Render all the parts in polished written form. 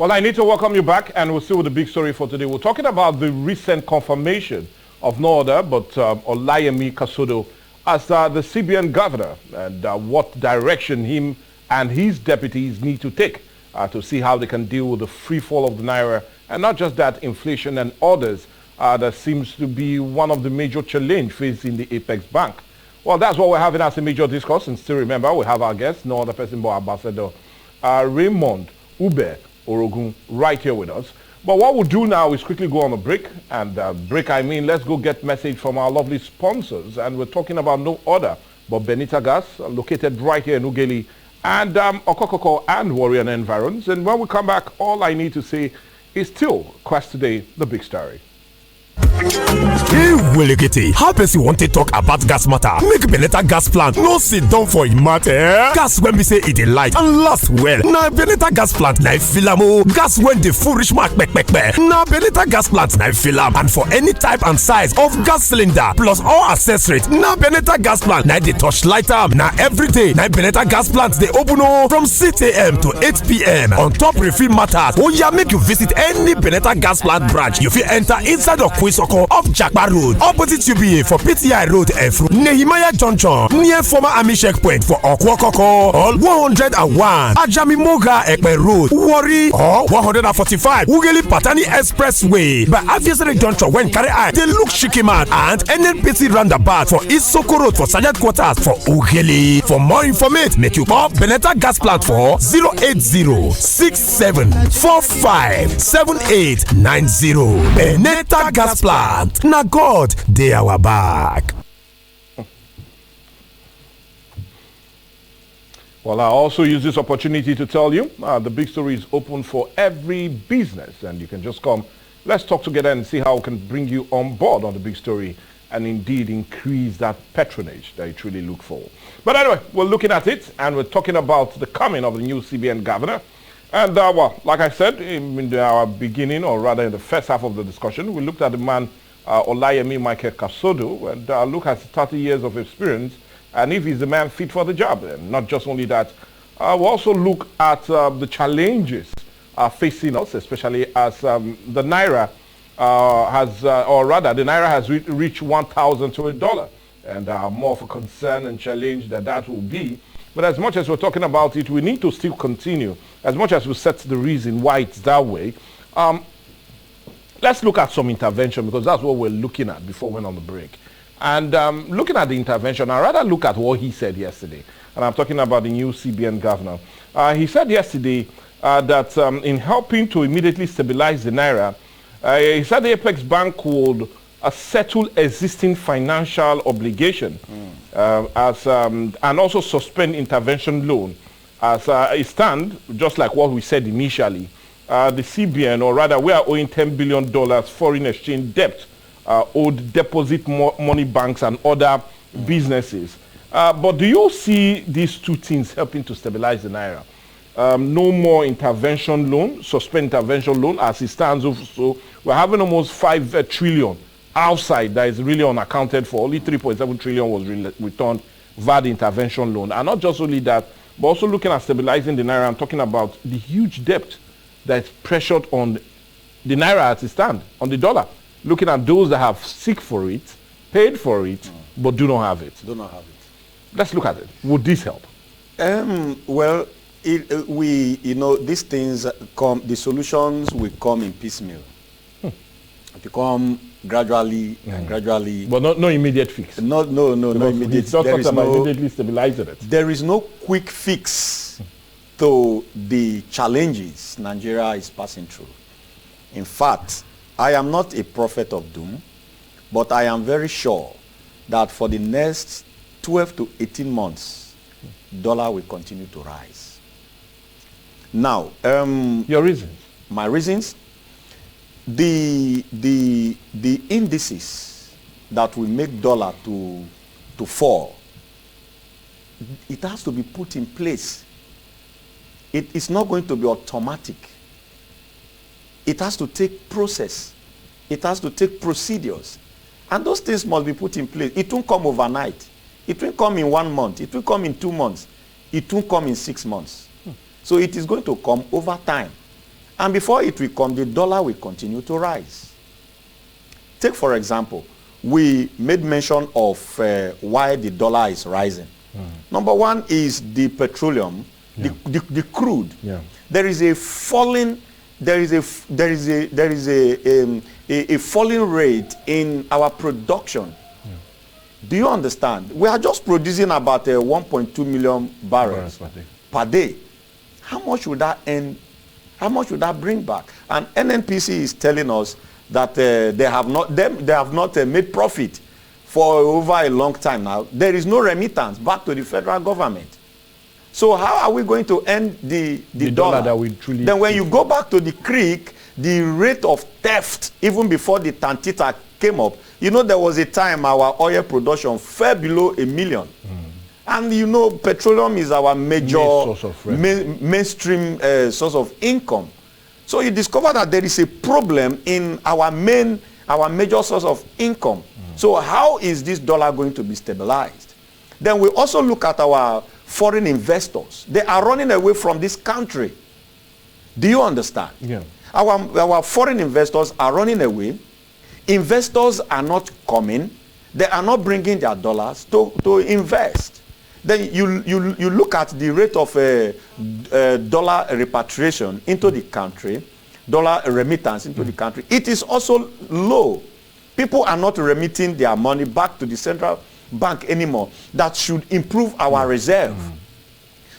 Well, I need to welcome you back, and we'll see with the big story for today. We're talking about the recent confirmation of no other but Olayemi Kasodo as the CBN governor, and what direction him and his deputies need to take to see how they can deal with the free fall of the naira, and not just that, inflation and others that seems to be one of the major challenge facing the Apex Bank. Well, that's what we're having as a major discourse, and still remember, we have our guest, no other person but Ambassador Raymond Ube Orogun right here with us. But what we'll do now is quickly go on a break, and I mean let's go get message from our lovely sponsors, and we're talking about no other but Benita Gas, located right here in Ughelli, and Okokoko and Warrior and Environs. And when we come back, all I need to say is still Quest Today, the big story. Hey, Willigity, how person want to talk about gas matter? Make Beneta gas plant no sit down for him matter. Gas when we say it dey light and last well. Now Beneta gas plant na filamo. Gas when the full rich mark back. Now Beneta gas plant na filam, and for any type and size of gas cylinder plus all accessories. Now Beneta gas plant na the touch light up. Now every day now Beneta gas plant they open from 6 a.m. to 8 p.m. On top refill matters. Oh yeah, make you visit any Beneta gas plant branch. You fit enter inside of Kwisoko off Jakba Road, opposite UBA for PTI Road, Efru, Nehemiah Junction, near former Army checkpoint for Okwokoko, all 101, Ajami Moga Ekpe Road, Wari, or 145, Ughelli Patani Expressway, by Aviation Junction when carry eye, they look Shikiman, and NNPC roundabout for East Soko Road for Sergeant Quarters for Ughelli. For more information, make you call Beneta Gas Plant for 080-6745-7890. Beneta Gas Plant. Na God, they our back. Well, I also use this opportunity to tell you the big story is open for every business, and you can just come. Let's talk together and see how we can bring you on board on the big story and indeed increase that patronage that you truly look for. But anyway, we're looking at it, and we're talking about the coming of the new CBN governor. And well, like I said in our beginning, or rather in the first half of the discussion, we looked at the man Olayemi Michael Kasodo, and look at 30 years of experience, and if he's the man fit for the job. And not just only that, we'll also look at the challenges facing us, especially as the naira has, or rather, the naira has reached 1,000 to $1, and more of a concern and challenge that will be. But as much as we're talking about it, we need to still continue. As much as we set the reason why it's that way, let's look at some intervention, because that's what we're looking at before we went on the break. And looking at the intervention, I'd rather look at what he said yesterday. And I'm talking about the new CBN governor. He said yesterday that in helping to immediately stabilize the naira, he said the Apex Bank would settle existing financial obligation and also suspend intervention loan. As it stands, just like what we said initially, the CBN, or rather we are owing $10 billion foreign exchange debt owed deposit money banks and other businesses. But do you see these two things helping to stabilize the naira? No more intervention loan, suspend intervention loan as it stands. So we're having almost 5 trillion outside that is really unaccounted for. Only 3.7 trillion was returned via the intervention loan. And not just only that, but also looking at stabilizing the naira and talking about the huge debt that's pressured on the naira as it stands, on the dollar. Looking at those that have seek for it, paid for it, but do not have it. Let's look at it. Would this help? Well, these things come, the solutions will come in piecemeal. They come gradually and gradually. But no immediate fix. No immediate. It's not immediately stabilizing it. There is no quick fix to the challenges Nigeria is passing through. In fact, I am not a prophet of doom, but I am very sure that for the next 12 to 18 months, dollar will continue to rise. Now, your reasons? My reasons? The indices that will make dollar to fall, it has to be put in place. It is not going to be automatic. It has to take process. It has to take procedures. And those things must be put in place. It won't come overnight. It won't come in 1 month. It will come in 2 months. It won't come in 6 months. So it is going to come over time. And before it will come, the dollar will continue to rise. Take, for example, we made mention of why the dollar is rising. Number one is the petroleum, the crude. There is a falling, a falling rate in our production. Do you understand? We are just producing about 1.2 million barrels per day. How much would that end? How much would that bring back? And NNPC is telling us that they have not made profit for over a long time now. There is no remittance back to the federal government. So how are we going to end the dollar? That we truly then when you go back to the creek, the rate of theft, even before the Tantita came up, you know, there was a time our oil production fell below 1 million. And you know, petroleum is our major mainstream source of income. So you discover that there is a problem in our major source of income. So how is this dollar going to be stabilized? Then we also look at our foreign investors. They are running away from this country. Do you understand? Yeah. Our foreign investors are running away. Investors are not coming. They are not bringing their dollars to invest. Then you look at the rate of dollar repatriation into the country, dollar remittance into the country. It is also low. People are not remitting their money back to the central bank anymore. That should improve our reserve.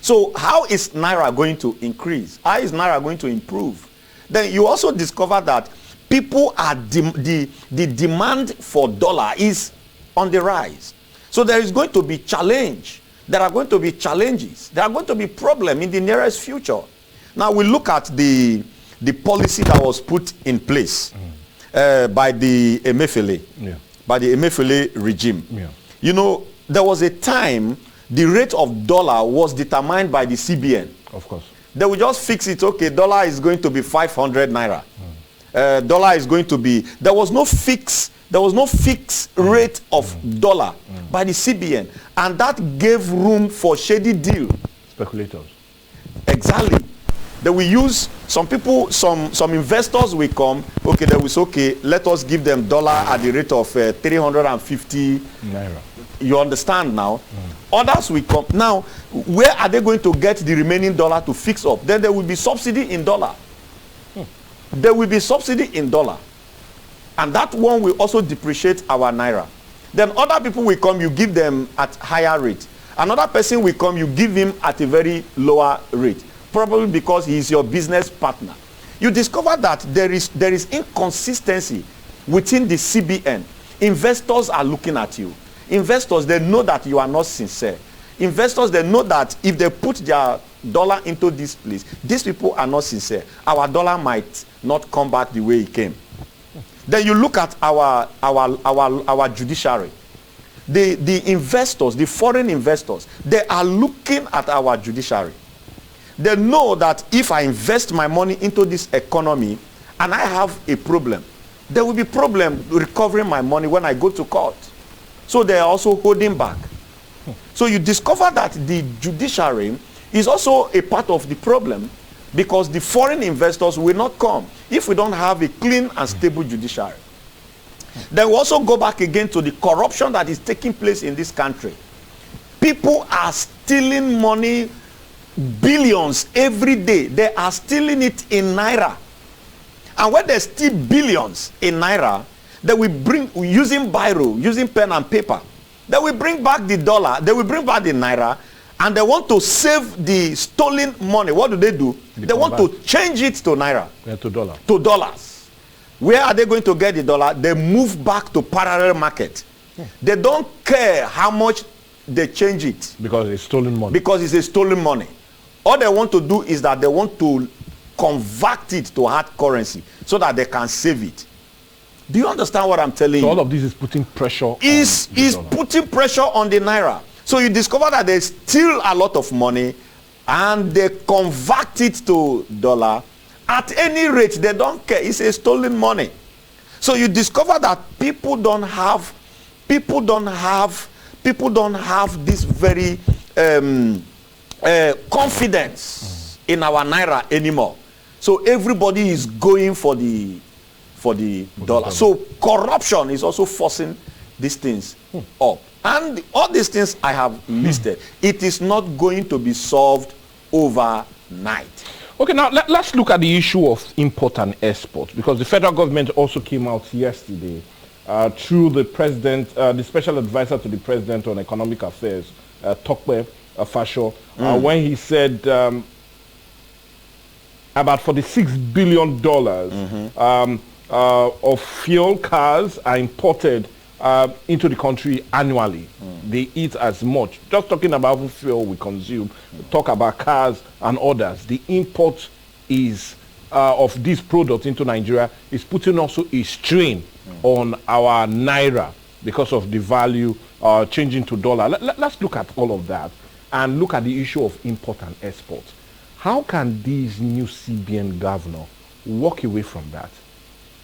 So how is Naira going to increase? How is Naira going to improve? Then you also discover that people are the demand for dollar is on the rise. So there is going to be challenge. There are going to be challenges. There are going to be problems in the nearest future. Now we look at the policy that was put in place by the Emefiele, by the Emefiele regime. You know, there was a time the rate of dollar was determined by the CBN. Of course. They will just fix it. Okay, dollar is going to be 500 naira. Dollar is going to be. There was no fixed rate of dollar by the CBN, and that gave room for shady deal. Speculators. Exactly. They will use some people, some investors will come. Okay, they will say, okay, let us give them dollar at the rate of 350 naira. You understand now? Others will come. Now, where are they going to get the remaining dollar to fix up? Then there will be subsidy in dollar. There will be subsidy in dollar. And that one will also depreciate our naira. Then other people will come, you give them at higher rate. Another person will come, you give him at a very lower rate. Probably because he is your business partner. You discover that there is inconsistency within the CBN. Investors are looking at you. Investors, they know that you are not sincere. Investors, they know that if they put their dollar into this place, these people are not sincere. Our dollar might not come back the way it came. Then you look at our judiciary. The investors, the foreign investors, they are looking at our judiciary. They know that if I invest my money into this economy and I have a problem, there will be problem recovering my money when I go to court. So they are also holding back. So you discover that the judiciary is also a part of the problem, because the foreign investors will not come if we don't have a clean and stable judiciary. Then we also go back again to the corruption that is taking place in this country. People are stealing money, billions every day. They are stealing it in naira. And when they steal billions in naira, they will bring, using biro, using pen and paper, they will bring back the dollar, they will bring back the naira, and they want to save the stolen money. What do? They want to change it to naira. Yeah, to dollar. To dollars. Where are they going to get the dollar? They move back to parallel market. They don't care how much they change it. Because it's stolen money. Because it's a stolen money. All they want to do is that they want to convert it to hard currency so that they can save it. Do you understand what I'm telling you? So all of this is putting pressure is putting pressure on the naira. So you discover that they steal a lot of money and they convert it to dollar. At any rate, they don't care. It's a stolen money. So you discover that people don't have this very confidence in our naira anymore. So everybody is going for the dollar. So corruption is also forcing these things up. And all these things I have listed, it is not going to be solved overnight. Okay, now let's look at the issue of import and export, because the federal government also came out yesterday through the president, the special advisor to the president on economic affairs, Tokpe Fasho, when he said about $46 billion of fuel cars are imported into the country annually. They eat as much. Just talking about fuel we consume, talk about cars and others. The import is of these products into Nigeria is putting also a strain on our naira because of the value changing to dollar. Let's look at all of that and look at the issue of import and export. How can this new CBN governor walk away from that?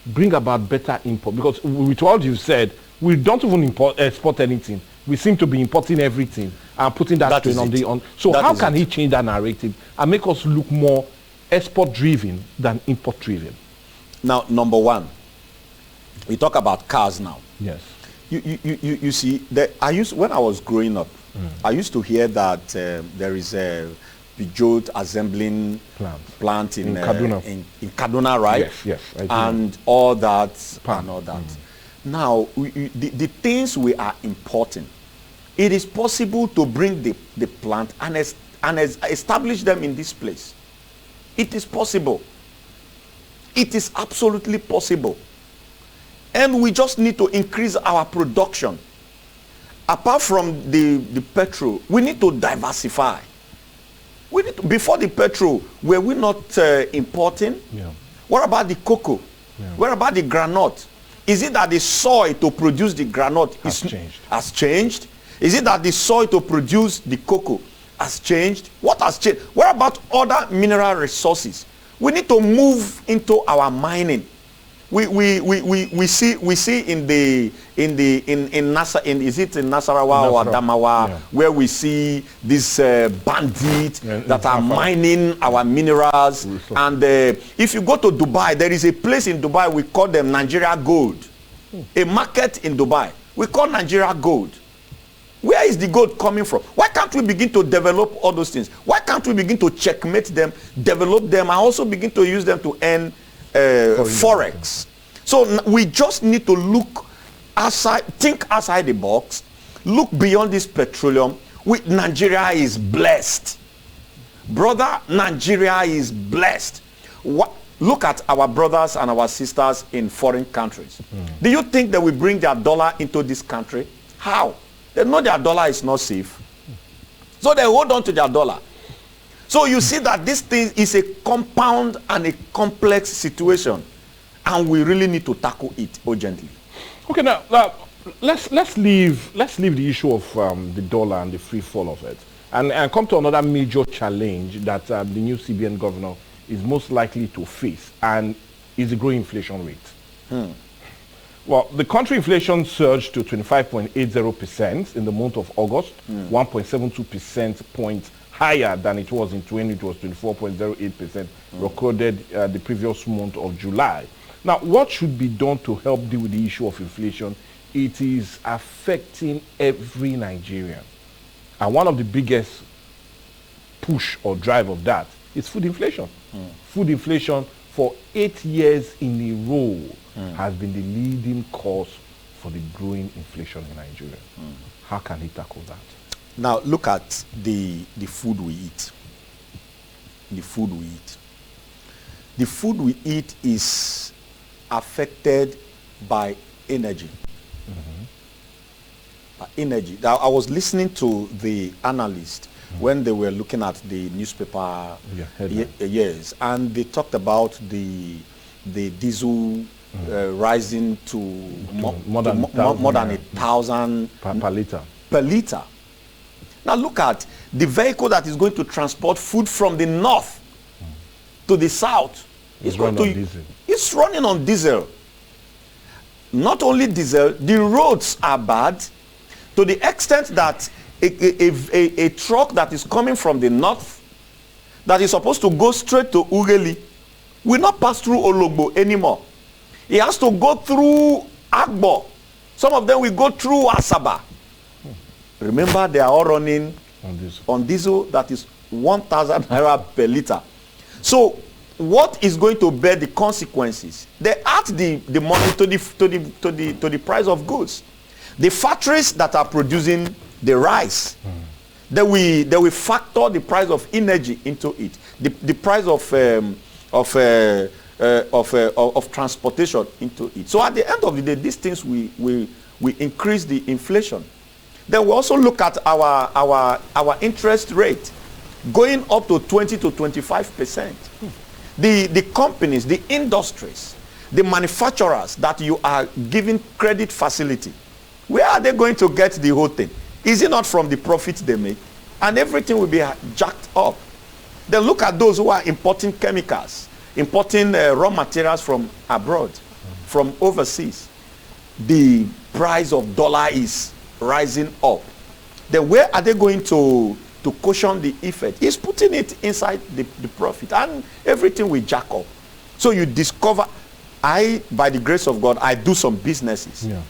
Bring about better import? Because with what you've said, we don't even export anything. We seem to be importing everything and putting that strain on the on. So how can he change that narrative and make us look more export driven than import driven? Now, number one, we talk about cars now. Yes. You see, when I was growing up, I used to hear that there is a Peugeot assembling plant in Kaduna. In Kaduna, right? Yes. And all that and all that. Now, the things we are importing, it is possible to bring the plant and establish them in this place. It is possible. It is absolutely possible. And we just need to increase our production. Apart from the petrol, we need to diversify. We need to, before the petrol, were we not importing? Yeah. What about the cocoa? Yeah. What about the granite? Is it that the soil to produce the granite has changed? Is it that the soil to produce the cocoa has changed? What has changed? What about other mineral resources? We need to move into our mining. We see in Nasarawa or Adamawa, where we see these bandits that are mining our minerals. And if you go to Dubai, there is a place in Dubai, we call them Nigeria Gold. A market in Dubai, we call Nigeria Gold. Where is the gold coming from? Why can't we begin to develop all those things? Why can't we begin to checkmate them, develop them, and also begin to use them to earn forex? So we just need to look outside, think outside the box, look beyond this petroleum. Nigeria is blessed. Brother, Nigeria is blessed. Look at our brothers and our sisters in foreign countries. Do you think that we bring their dollar into this country? How? They know their dollar is not safe. So they hold on to their dollar. So you see that this thing is a compound and a complex situation. And we really need to tackle it urgently. Okay, now let's leave the issue of the dollar and the free fall of it, and come to another major challenge that the new CBN governor is most likely to face, and is the growing inflation rate. Well, the country inflation surged to 25.80% in the month of August, 1.72% points higher than it was in 2020. It was 24.08% recorded the previous month of July. Now, what should be done to help deal with the issue of inflation? It is affecting every Nigerian. And one of the biggest push or drive of that is food inflation. Food inflation for 8 years in a row has been the leading cause for the growing inflation in Nigeria. How can he tackle that? Now, look at the food we eat. The food we eat. The food we eat is affected by energy. Energy. Now, I was listening to the analyst when they were looking at the newspaper years, and they talked about the diesel rising to more than 1,000 per liter. Now look at the vehicle that is going to transport food from the north to the south. It's running on diesel. Not only diesel, the roads are bad to the extent that a truck that is coming from the north that is supposed to go straight to Ugeli will not pass through Ologbo anymore. It has to go through Agbo. Some of them will go through Asaba. Remember, they are all running on diesel that is 1,000 naira per liter. So what is going to bear the consequences? They add the money to the price of goods. The factories that are producing the rice, they will factor the price of energy into it, the price of transportation into it. So at the end of the day, these things we increase the inflation. Then we also look at our interest rate going up to 20 to 25%. The companies, the industries, the manufacturers that you are giving credit facility, where are they going to get the whole thing? Is it not from the profit they make? And everything will be jacked up. Then look at those who are importing chemicals, importing raw materials from abroad, from overseas. The price of dollar is rising up. Then where are they going to cushion the effect? It's putting it inside the profit, and everything will jack up. So you discover, by the grace of God, I do some businesses. Yeah.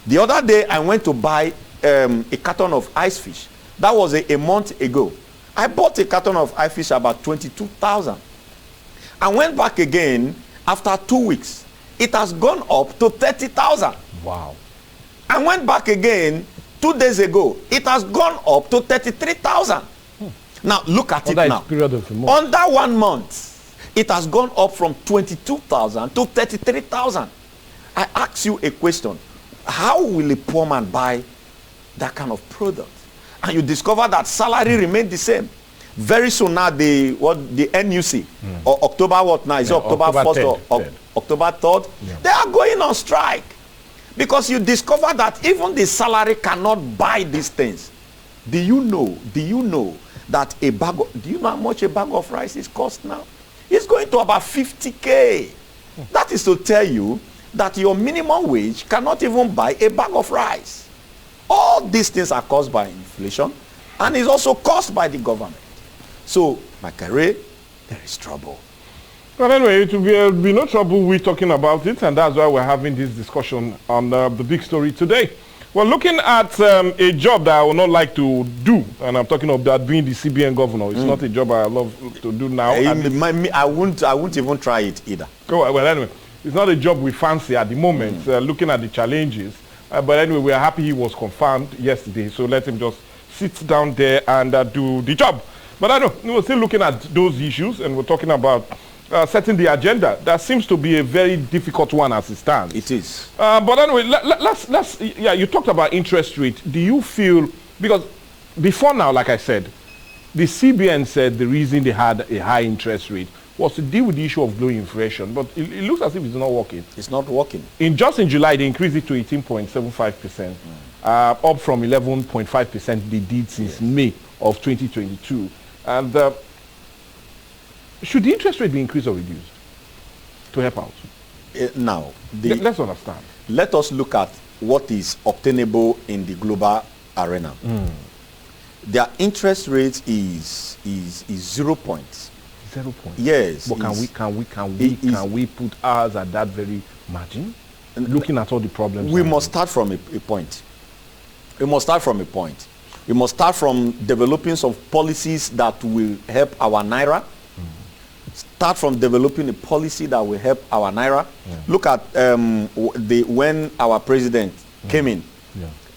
The other day I went to buy a carton of ice fish. That was a month ago. I bought a carton of ice fish about 22,000. I went back again after 2 weeks. It has gone up to 30,000. Wow. I went back again 2 days ago. It has gone up to 33,000. Now look at it now. Under 1 month, it has gone up from 22,000 to 33,000. I ask you a question. How will a poor man buy that kind of product? And you discover that salary remained the same. Very soon now, the NUC, or October what now? Is it October 1st or October 3rd? Yeah. They are going on strike. Because you discover that even the salary cannot buy these things. Do you know that do you know how much a bag of rice is cost now? It's going to about 50K. That is to tell you that your minimum wage cannot even buy a bag of rice. All these things are caused by inflation, and is also caused by the government. So, my career, there is trouble. Well, anyway, it will be no trouble with talking about it, and that's why we're having this discussion on the big story today. We're looking at a job that I would not like to do, and I'm talking about being the CBN governor. It's not a job I love to do now. I won't even try it either. Well, anyway, it's not a job we fancy at the moment, looking at the challenges. But anyway, we are happy he was confirmed yesterday, so let him just sit down there and do the job. But I know we're still looking at those issues, and we're talking about setting the agenda. That seems to be a very difficult one as it stands. It is. But anyway, let's you talked about interest rate. Do you feel, because before now, like I said, the CBN said the reason they had a high interest rate was to deal with the issue of low inflation, but it looks as if it's not working. It's not working. Just in July, they increased it to 18.75%, up from 11.5% they did since May of 2022. And should the interest rate be increased or reduced to help out? Now, let's understand. Let us look at what is obtainable in the global arena. Their interest rate is 0 points. 0 points. Yes. But can we put ours at that very margin? Looking at all the problems. We must start from a point. We must start from a point. We must start from developing some policies that will help our naira. Start from developing a policy that will help our naira. Look at when our president came in.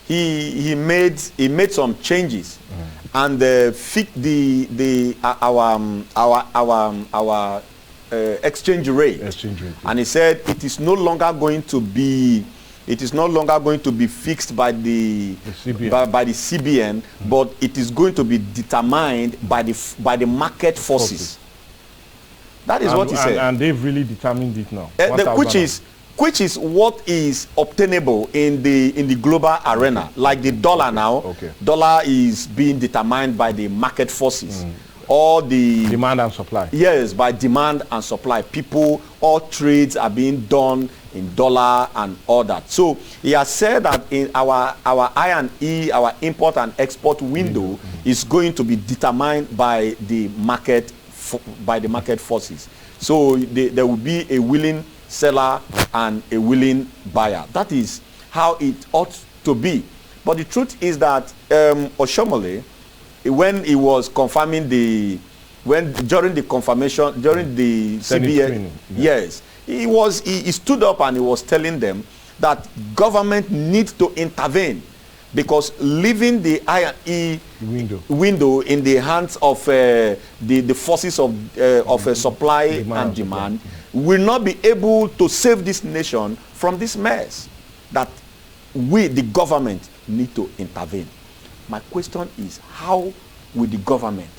He made some changes and fixed our exchange rate. And he said it is no longer going to be fixed by the CBN, but it is going to be determined by the market forces. That is what he said. And they've really determined it now. Which is what is obtainable in the global arena. Like the dollar now, dollar is being determined by the market forces. All the demand and supply. Yes, by demand and supply. All trades are being done in dollar and all that. So he has said that in our I&E, our import and export window is going to be determined by the market by the market forces. So there will be a willing seller and a willing buyer. That is how it ought to be. But the truth is that Oshomole, when he was confirming during the CBN, yes, he stood up and he was telling them that government needs to intervene, because leaving the I&E window in the hands of the forces of supply and demand will not be able to save this nation from this mess. That we, the government, need to intervene. My question is, how will the government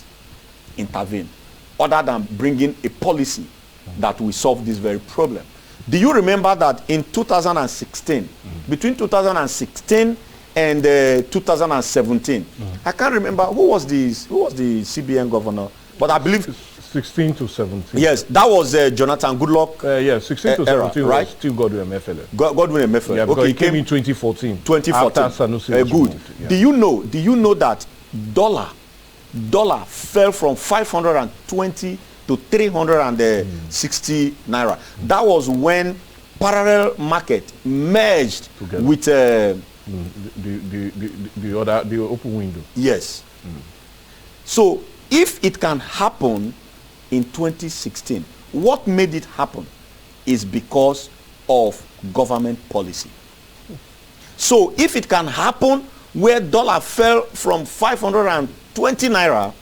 intervene other than bringing a policy that will solve this very problem? Do you remember that in 2016, between 2016 and 2017, I can't remember who was the CBN governor, but I believe 16 to 17. Yes, that was Jonathan Goodluck. Yes, 16 to 17 right? was still Godwin Emefiele. Godwin Emefiele. Yeah, because he came in 2014. 2014. After Sanusi was good. removed, yeah. Do you know that dollar fell from 520 to 360 naira? That was when parallel market merged together with the open window. Yes. So if it can happen in 2016, what made it happen is because of government policy. So if it can happen where dollar fell from 520 naira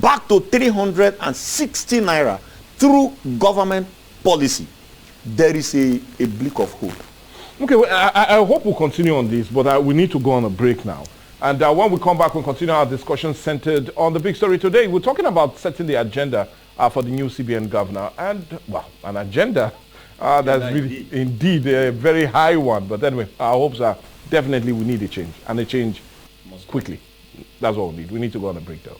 back to 360 naira through government policy, there is a blink of hope. Okay, well, I hope we'll continue on this, but we need to go on a break now. And when we come back, we'll continue our discussion centered on the big story today. We're talking about setting the agenda for the new CBN governor. And, well, an agenda that's really indeed a very high one. But anyway, our hopes are definitely we need a change, and a change quickly. That's what we need. We need to go on a break, though.